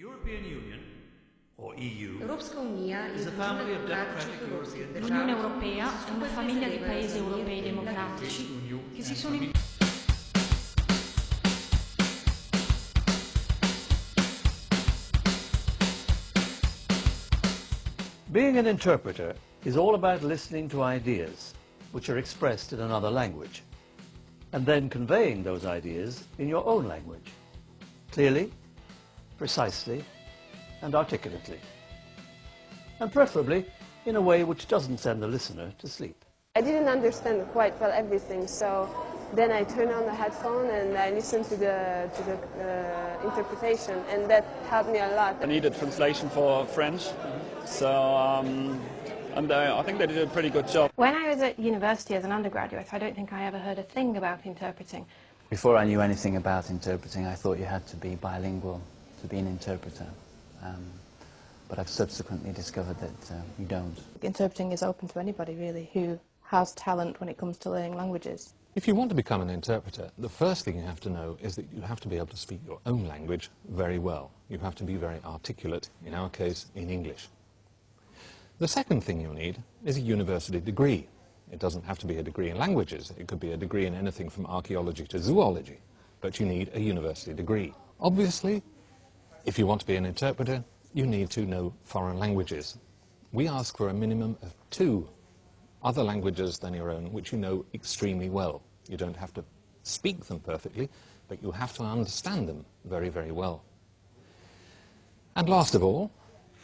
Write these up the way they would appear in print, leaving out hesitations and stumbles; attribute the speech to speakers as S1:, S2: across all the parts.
S1: European Union, or EU,
S2: Europska unija je
S1: is a family of democratic European
S3: L'Unione Europea è una famiglia di paesi europei democratici che si sono
S4: Being an interpreter is all about listening to ideas which are expressed in another language and then conveying those ideas in your own language, clearly, precisely and articulately, and preferably in a way which doesn't send the listener to sleep.
S5: I didn't understand quite well everything, so then I turned on the headphone and I listened to the interpretation, and that helped me a lot.
S6: I needed translation for French, so I think they did a pretty good job.
S7: When I was at university as an undergraduate, I don't think I ever heard a thing about interpreting.
S8: Before I knew anything about interpreting, I thought you had to be bilingual to be an interpreter. But I've subsequently discovered that you don't.
S7: Interpreting is open to anybody, really, who has talent when it comes to learning languages.
S9: If you want to become an interpreter, the first thing you have to know is that you have to be able to speak your own language very well. You have to be very articulate, in our case, in English. The second thing you'll need is a university degree. It doesn't have to be a degree in languages. It could be a degree in anything from archaeology to zoology. But you need a university degree. Obviously, if you want to be an interpreter, you need to know foreign languages. We ask for a minimum of 2 other languages than your own, which you know extremely well. You don't have to speak them perfectly, but you have to understand them very, very well. And last of all,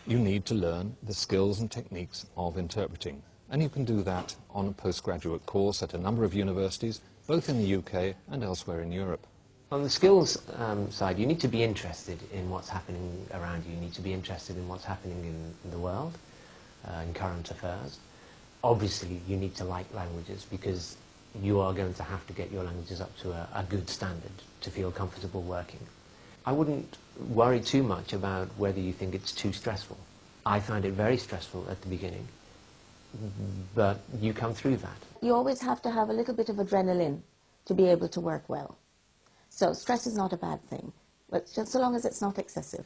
S9: you need to learn the skills and techniques of interpreting. And you can do that on a postgraduate course at a number of universities, both in the UK and elsewhere in Europe.
S10: On the skills side, you need to be interested in what's happening around you. You need to be interested in what's happening in the world, in current affairs. Obviously, you need to like languages because you are going to have to get your languages up to a good standard to feel comfortable working. I wouldn't worry too much about whether you think it's too stressful. I find it very stressful at the beginning, but you come through that.
S2: You always have to have a little bit of adrenaline to be able to work well. So stress is not a bad thing, but just so long as it's not excessive.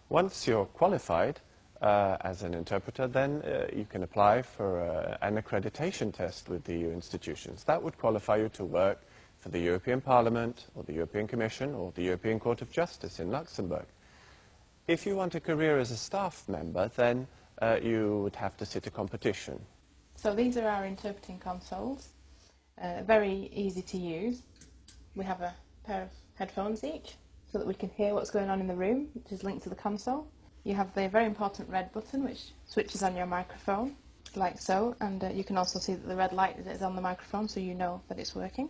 S11: Once you're qualified as an interpreter, then you can apply for an accreditation test with the EU institutions. That would qualify you to work for the European Parliament, or the European Commission, or the European Court of Justice in Luxembourg. If you want a career as a staff member, then you would have to sit a competition.
S7: So these are our interpreting consoles. Very easy to use. We have a pair of headphones each so that we can hear what's going on in the room, which is linked to the console. You have the very important red button which switches on your microphone, like so, and you can also see that the red light is on the microphone so you know that it's working.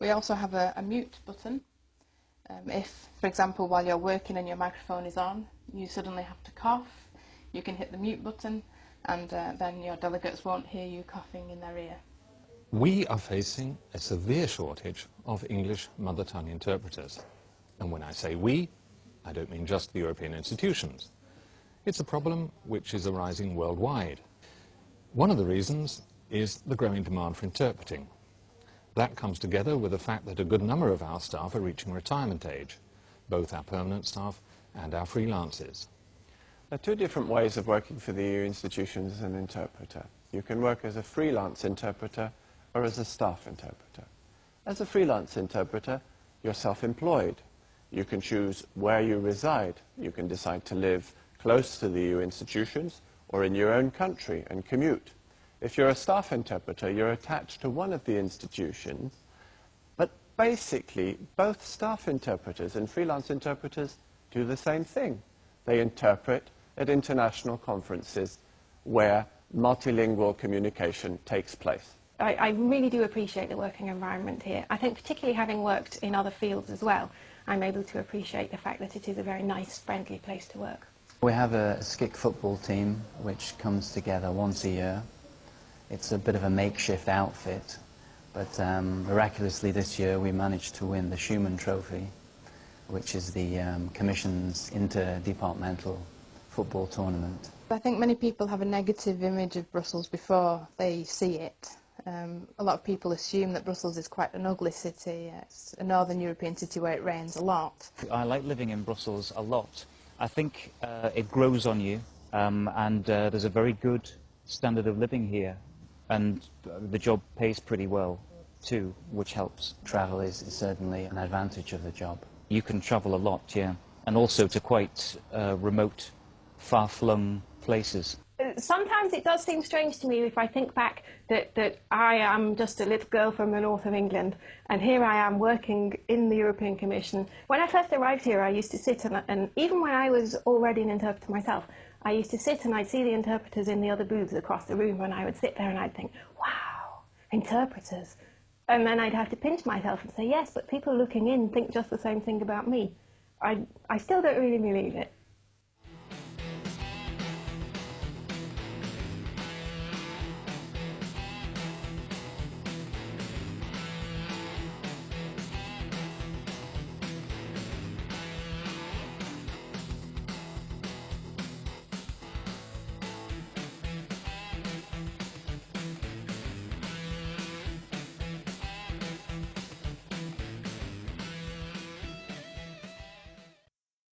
S7: We also have a mute button. If, for example, while you're working and your microphone is on, you suddenly have to cough, you can hit the mute button and then your delegates won't hear you coughing in their ear.
S9: We are facing a severe shortage of English mother tongue interpreters. And when I say we, I don't mean just the European institutions. It's a problem which is arising worldwide. One of the reasons is the growing demand for interpreting. That comes together with the fact that a good number of our staff are reaching retirement age, both our permanent staff and our freelancers.
S11: There are 2 different ways of working for the EU institutions as an interpreter. You can work as a freelance interpreter or as a staff interpreter. As a freelance interpreter, you're self-employed. You can choose where you reside. You can decide to live close to the EU institutions or in your own country and commute. If you're a staff interpreter, you're attached to one of the institutions, but basically both staff interpreters and freelance interpreters do the same thing. They interpret at international conferences where multilingual communication takes place.
S7: I really do appreciate the working environment here. I think particularly having worked in other fields as well, I'm able to appreciate the fact that it is a very nice, friendly place to work.
S8: We have a SCIC football team which comes together once a year. It's a bit of a makeshift outfit, but miraculously this year we managed to win the Schumann Trophy, which is the Commission's interdepartmental football tournament.
S7: I think many people have a negative image of Brussels before they see it. A lot of people assume that Brussels is quite an ugly city. It's a northern European city where it rains a lot.
S12: I like living in Brussels a lot. I think it grows on you, and there's a very good standard of living here, and the job pays pretty well too, which helps.
S8: Travel is certainly an advantage of the job.
S12: You can travel a lot, yeah, and also to quite remote, far-flung places.
S13: Sometimes it does seem strange to me if I think back that I am just a little girl from the north of England, and here I am working in the European Commission. When I first arrived here, I used to sit and even when I was already an interpreter myself, I used to sit and I'd see the interpreters in the other booths across the room, and I would sit there and I'd think, wow, interpreters. And then I'd have to pinch myself and say, yes, but people looking in think just the same thing about me. I still don't really believe it.